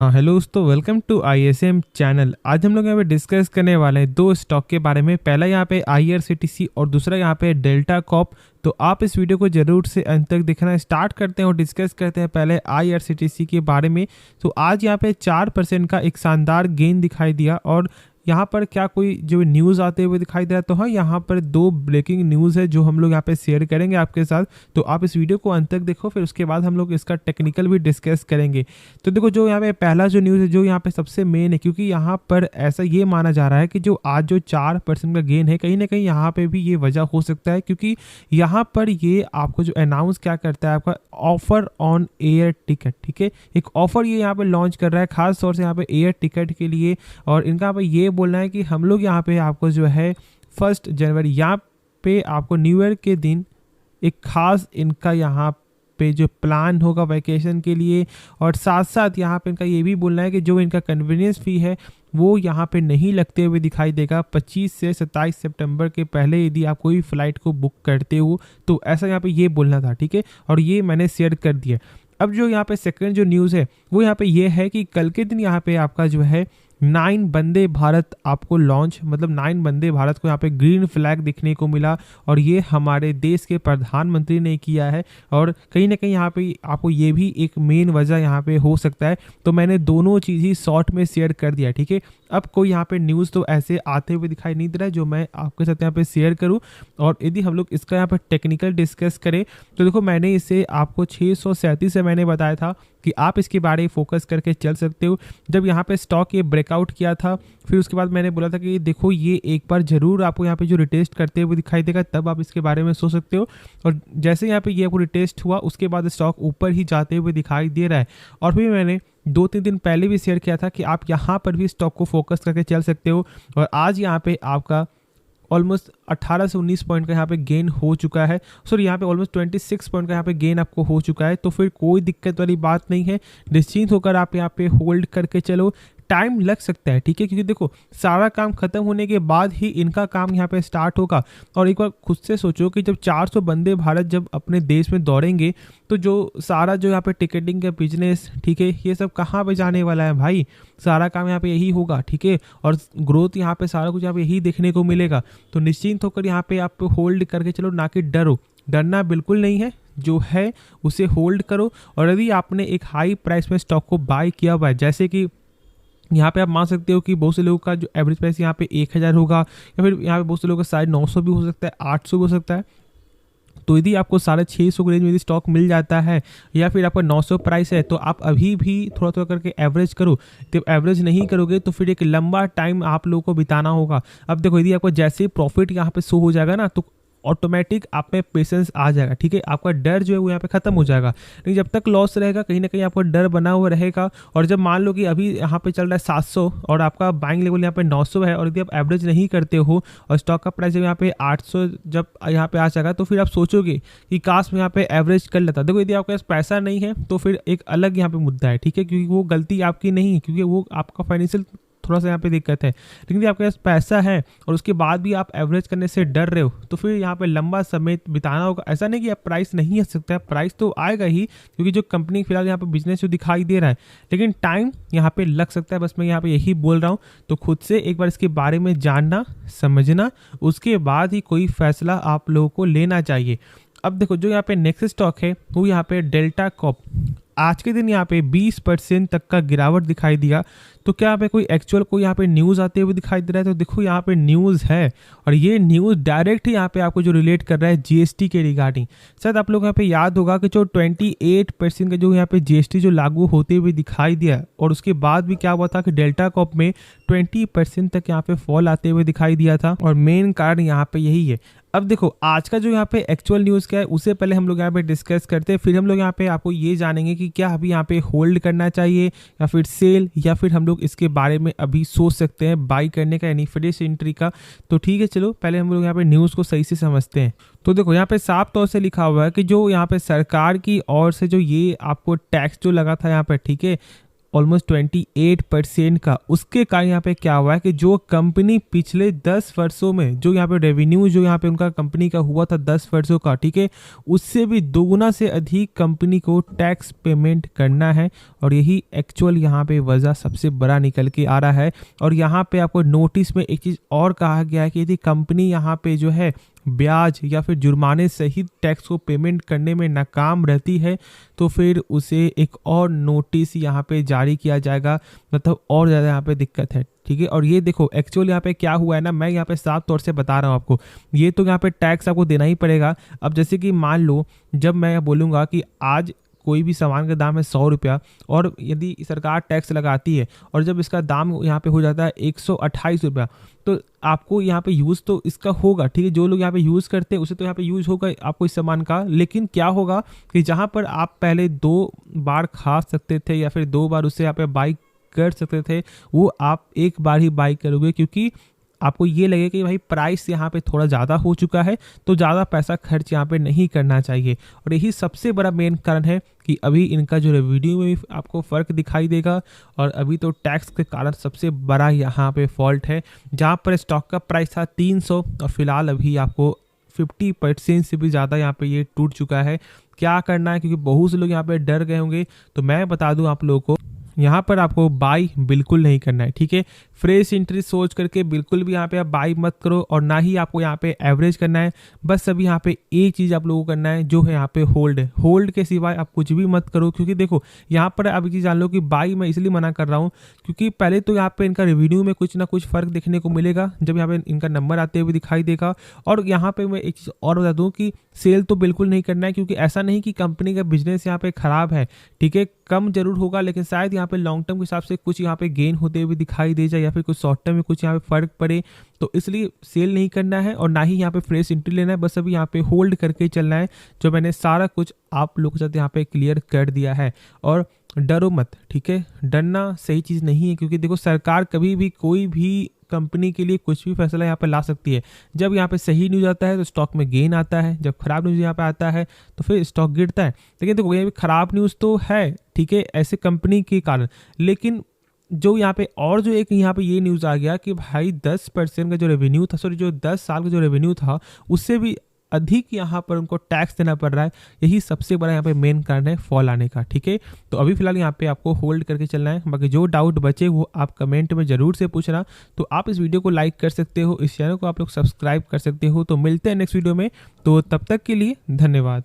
हाँ हेलो दोस्तों, welcome to ISM channel. आज हम लोग यहाँ पे डिस्कस करने वाले हैं दो स्टॉक के बारे में। पहला यहाँ पे आईआरसीटीसी और दूसरा यहाँ पे डेल्टा कॉप। तो आप इस वीडियो को जरूर से अंत तक देखना। स्टार्ट करते हैं और डिस्कस करते हैं पहले आईआरसीटीसी के बारे में। तो आज यहाँ पे 4% का एक शानदार गेन दिखाई दिया। और यहाँ पर क्या कोई जो न्यूज़ आते हुए दिखाई दे रहा है, तो हाँ यहाँ पर दो ब्रेकिंग न्यूज़ है जो हम लोग यहाँ पे शेयर करेंगे आपके साथ। तो आप इस वीडियो को अंत तक देखो, फिर उसके बाद हम लोग इसका टेक्निकल भी डिस्कस करेंगे। तो देखो, जो यहाँ पे पहला जो न्यूज़ है जो यहाँ पे सबसे मेन है, क्योंकि यहाँ पर ऐसा ये माना जा रहा है कि जो आज जो 4% का गेन है, कहीं ना कहीं यहाँ पे भी ये वजह हो सकता है। क्योंकि यहाँ पर ये आपको जो अनाउंस क्या करता है, आपका ऑफर ऑन एयर टिकट, ठीक है। एक ऑफर ये यहाँ पे लॉन्च कर रहा है खास तौर से यहाँ पे एयर टिकट के लिए। और इनका पे ये बोलना है कि हम लोग यहाँ पे आपको जो है 1 जनवरी यहाँ पे आपको न्यू ईयर के दिन एक खास इनका यहाँ पे जो प्लान होगा वैकेशन के लिए। और साथ साथ यहाँ पे इनका ये भी बोलना है कि जो इनका कन्वीनियंस फ़ी है वो यहाँ पे नहीं लगते हुए दिखाई देगा 25 से 27 सितंबर के पहले, यदि आप कोई फ़्लाइट को बुक करते हो तो। ऐसा यहाँ पे ये बोलना था, ठीक है। और ये मैंने शेयर कर दिया। अब जो यहाँ पे सेकंड जो न्यूज़ है वो यहाँ पे ये है कि कल के दिन यहाँ पे आपका जो है 9 वंदे भारत आपको लॉन्च, मतलब 9 वंदे भारत को यहाँ पे ग्रीन फ्लैग दिखने को मिला। और ये हमारे देश के प्रधानमंत्री ने किया है। और कहीं ना कहीं यहाँ पे आपको ये भी एक मेन वजह यहाँ पे हो सकता है। तो मैंने दोनों चीज़ ही शॉर्ट में शेयर कर दिया, ठीक है। अब कोई यहाँ पे न्यूज़ तो ऐसे आते हुए दिखाई नहीं दे रहा है जो मैं आपके साथ यहाँ पे शेयर करूँ। और यदि हम लोग इसका यहाँ पर टेक्निकल डिस्कस करें तो देखो, मैंने इसे आपको 637 से मैंने बताया था कि आप इसके बारे में फोकस करके चल सकते हो। जब यहाँ पे स्टॉक ये ब्रेकआउट किया था, फिर उसके बाद मैंने बोला था कि देखो ये एक बार ज़रूर आपको यहाँ पे जो रिटेस्ट करते हुए दिखाई देगा, तब आप इसके बारे में सोच सकते हो। और जैसे यहाँ पे ये आपको रिटेस्ट हुआ, उसके बाद स्टॉक ऊपर ही जाते हुए दिखाई दे रहा है। और फिर मैंने 2-3 दिन पहले भी शेयर किया था कि आप यहाँ पर भी स्टॉक को फोकस करके चल सकते हो। और आज यहाँ पे आपका ऑलमोस्ट 18 से 19 पॉइंट का यहाँ पे गेन हो चुका है। सॉरी, यहाँ पे ऑलमोस्ट 26 पॉइंट का यहाँ पे गेन आपको हो चुका है। तो फिर कोई दिक्कत वाली बात नहीं है, निश्चिंत होकर आप यहाँ पे होल्ड करके चलो। टाइम लग सकता है, ठीक है, क्योंकि देखो सारा काम खत्म होने के बाद ही इनका काम यहाँ पे स्टार्ट होगा। और एक बार खुद से सोचो कि जब 400 वंदे भारत जब अपने देश में दौड़ेंगे, तो जो सारा जो यहाँ पे टिकटिंग का बिजनेस, ठीक है, ये सब कहाँ पे जाने वाला है भाई। सारा काम यहाँ पे यही होगा, ठीक है। और ग्रोथ यहाँ पे सारा कुछ यहाँ पे यही देखने को मिलेगा। तो निश्चिंत होकर यहाँ पे आप होल्ड करके चलो, ना कि डरो। डरना बिल्कुल नहीं है, जो है उसे होल्ड करो। और यदि आपने एक हाई प्राइस में स्टॉक को बाय किया हुआ है, जैसे कि यहाँ पे आप मान सकते हो कि बहुत से लोगों का जो एवरेज प्राइस यहाँ पे 1000 होगा, या फिर यहाँ पे बहुत से लोगों का शायद 900 भी हो सकता है, 800 भी हो सकता है। तो यदि आपको 650 के रेंज में यदि स्टॉक मिल जाता है, या फिर आपका 900 प्राइस है, तो आप अभी भी थोड़ा थोड़ा करके एवरेज करो। जब एवरेज नहीं करोगे तो फिर एक लंबा टाइम आप लोगों को बिताना होगा। अब देखो, यदि आपको जैसे ही प्रॉफिट यहाँ पे शो हो जाएगा ना, तो ऑटोमेटिक आप में पेशेंस आ जाएगा, ठीक है। आपका डर जो है वो यहाँ पे खत्म हो जाएगा। लेकिन जब तक लॉस रहेगा, कहीं ना कहीं आपका डर बना हुआ रहेगा। और जब मान लो कि अभी यहाँ पे चल रहा है 700 और आपका बाइंग लेवल यहाँ पे 900 है, और यदि आप एवरेज नहीं करते हो और स्टॉक का प्राइस जब यहाँ पे 800 जब यहाँ पे आ जाएगा, तो फिर आप सोचोगे कि काश मैं यहाँ पे एवरेज कर लेता। देखो, यदि आपके पास पैसा नहीं है तो फिर एक अलग यहाँ पे मुद्दा है, ठीक है, क्योंकि वो गलती आपकी नहीं है, क्योंकि वो आपका फाइनेंशियल थोड़ा सा यहाँ पे दिक्कत है। लेकिन यदि आपके पास पैसा है और उसके बाद भी आप एवरेज करने से डर रहे हो, तो फिर यहाँ पे लंबा समय बिताना होगा। ऐसा नहीं कि आप प्राइस नहीं आ सकता है, प्राइस तो आएगा ही, क्योंकि जो कंपनी फिलहाल यहाँ पे बिजनेस जो दिखाई दे रहा है, लेकिन टाइम यहाँ पे लग सकता है। बस मैं यहाँ पे यही बोल रहा हूँ। तो खुद से एक बार इसके बारे में जानना, समझना, उसके बाद ही कोई फैसला आप लोगों को लेना चाहिए। अब देखो, जो यहाँ पे नेक्स्ट स्टॉक है वो यहाँ पे डेल्टा कॉप। आज के दिन यहाँ पे 20% तक का गिरावट दिखाई दिया। तो क्या यहाँ पे कोई एक्चुअल कोई यहाँ पे न्यूज़ आते हुए दिखाई दे रहा है? तो देखो, यहाँ पे न्यूज़ है, और ये न्यूज़ डायरेक्ट ही यहाँ पे आपको जो रिलेट कर रहा है जीएसटी के रिगार्डिंग। शायद आप लोग यहाँ पे याद होगा कि जो 28% का जो यहाँ पे जीएसटी जो लागू होते हुए दिखाई दिया, और उसके बाद भी क्या हुआ था कि डेल्टा कॉप में 20% तक यहाँ पे फॉल आते हुए दिखाई दिया था। और मेन कारण यहाँ पे यही है। अब देखो, आज का जो यहाँ पे एक्चुअल न्यूज़ क्या है, उससे पहले हम लोग यहाँ पे डिस्कस करते हैं। फिर हम लोग यहाँ पे आपको ये जानेंगे कि क्या अभी यहाँ पे होल्ड करना चाहिए या फिर सेल, या फिर हम लोग इसके बारे में अभी सोच सकते हैं बाई करने का, यानी फ्रेश एंट्री का। तो ठीक है, चलो पहले हम लोग यहाँ पे न्यूज़ को सही से समझते हैं। तो देखो, यहाँ पे साफ तौर से लिखा हुआ है कि जो यहाँ पे सरकार की ओर से जो ये आपको टैक्स जो लगा था यहाँ पे, ठीक है, ऑलमोस्ट 28% का। उसके कारण यहाँ पे क्या हुआ है कि जो कंपनी पिछले 10 वर्षों में जो यहाँ पे रेवेन्यू जो यहाँ पे उनका कंपनी का हुआ था 10 वर्षों का, ठीक है, उससे भी दोगुना से अधिक कंपनी को टैक्स पेमेंट करना है। और यही एक्चुअल यहाँ पे वजह सबसे बड़ा निकल के आ रहा है। और यहाँ पे आपको नोटिस में एक चीज़ और कहा गया है कि यदि कंपनी यहाँ पे जो है ब्याज या फिर जुर्माने सहित टैक्स को पेमेंट करने में नाकाम रहती है तो फिर उसे एक और नोटिस यहाँ पे जारी किया जाएगा, मतलब और ज़्यादा यहाँ पे दिक्कत है, ठीक है। और ये देखो एक्चुअल यहाँ पे क्या हुआ है ना, मैं यहाँ पे साफ तौर से बता रहा हूँ आपको, ये तो यहाँ पे टैक्स आपको देना ही पड़ेगा। अब जैसे कि मान लो जब मैं बोलूँगा कि आज कोई भी सामान का दाम है 100 रुपया और यदि सरकार टैक्स लगाती है और जब इसका दाम यहाँ पे हो जाता है 128 रुपया, तो आपको यहाँ पे यूज़ तो इसका होगा, ठीक है, जो लोग यहाँ पे यूज़ करते हैं उसे तो यहाँ पे यूज़ होगा आपको इस सामान का। लेकिन क्या होगा कि जहाँ पर आप पहले 2 बार खा सकते थे या फिर 2 बार उससे यहाँ पे बाई कर सकते थे, वो आप एक बार ही बाई करोगे, क्योंकि आपको ये लगे कि भाई प्राइस यहाँ पे थोड़ा ज़्यादा हो चुका है तो ज़्यादा पैसा खर्च यहाँ पे नहीं करना चाहिए। और यही सबसे बड़ा मेन कारण है कि अभी इनका जो रेवेन्यू में भी आपको फ़र्क दिखाई देगा। और अभी तो टैक्स के कारण सबसे बड़ा यहाँ पे फॉल्ट है, जहाँ पर स्टॉक का प्राइस था 300 और फिलहाल अभी आपको 50% से भी ज़्यादा यहाँ पे ये टूट चुका है। क्या करना है, क्योंकि बहुत से लोग यहाँ पे डर गए होंगे, तो मैं बता दूँ आप लोगों को यहाँ पर आपको बाई बिल्कुल नहीं करना है, ठीक है। फ्रेश एंट्री सोच करके बिल्कुल भी यहाँ पे आप बाई मत करो और ना ही आपको यहाँ पे एवरेज करना है। बस अभी यहाँ पे एक चीज़ आप लोगों को करना है जो है यहाँ पे होल्ड है। होल्ड के सिवाय आप कुछ भी मत करो, क्योंकि देखो यहाँ पर आप एक चीज़ जान लो कि बाई मैं इसलिए मना कर रहा हूँ क्योंकि पहले तो यहाँ पे इनका रेवेन्यू में कुछ ना कुछ फ़र्क देखने को मिलेगा जब यहाँ पे इनका नंबर आते हुए दिखाई देगा। और यहाँ पे मैं एक चीज़ और बता दूँ कि सेल तो बिल्कुल नहीं करना है, क्योंकि ऐसा नहीं कि कंपनी का बिजनेस यहाँ पे ख़राब है, ठीक है, कम जरूर होगा लेकिन शायद यहाँ पे लॉन्ग टर्म के हिसाब से कुछ यहाँ पे गेन होते हुए दिखाई दे जाए या फिर कुछ शॉर्ट टर्म में कुछ यहाँ पे फ़र्क पड़े, तो इसलिए सेल नहीं करना है और ना ही यहाँ पे फ्रेश एंट्री लेना है। बस अभी यहाँ पे होल्ड करके चलना है, जो मैंने सारा कुछ आप लोगों के साथ यहाँ पे क्लियर कर दिया है। और डरो मत, ठीक है, डरना सही चीज़ नहीं है, क्योंकि देखो सरकार कभी भी कोई भी कंपनी के लिए कुछ भी फैसला यहाँ पे ला सकती है। जब यहाँ पे सही न्यूज़ आता है तो स्टॉक में गेन आता है, जब खराब न्यूज़ यहाँ पे आता है तो फिर स्टॉक गिरता है। लेकिन देखो ये भी खराब न्यूज़ तो है, ठीक है, ऐसे कंपनी के कारण, लेकिन जो यहाँ पे और जो एक यहाँ पे ये न्यूज़ आ गया कि भाई 10% का जो रेवेन्यू था, सॉरी जो 10 साल का जो रेवेन्यू था उससे भी अधिक यहाँ पर उनको टैक्स देना पड़ रहा है। यही सबसे बड़ा यहाँ पे मेन कारण है फॉल आने का, ठीक है। तो अभी फिलहाल यहाँ पे आपको होल्ड करके चलना है, बाकी जो डाउट बचे वो आप कमेंट में ज़रूर से पूछना। तो आप इस वीडियो को लाइक कर सकते हो, इस चैनल को आप लोग सब्सक्राइब कर सकते हो। तो मिलते हैं नेक्स्ट वीडियो में, तो तब तक के लिए धन्यवाद।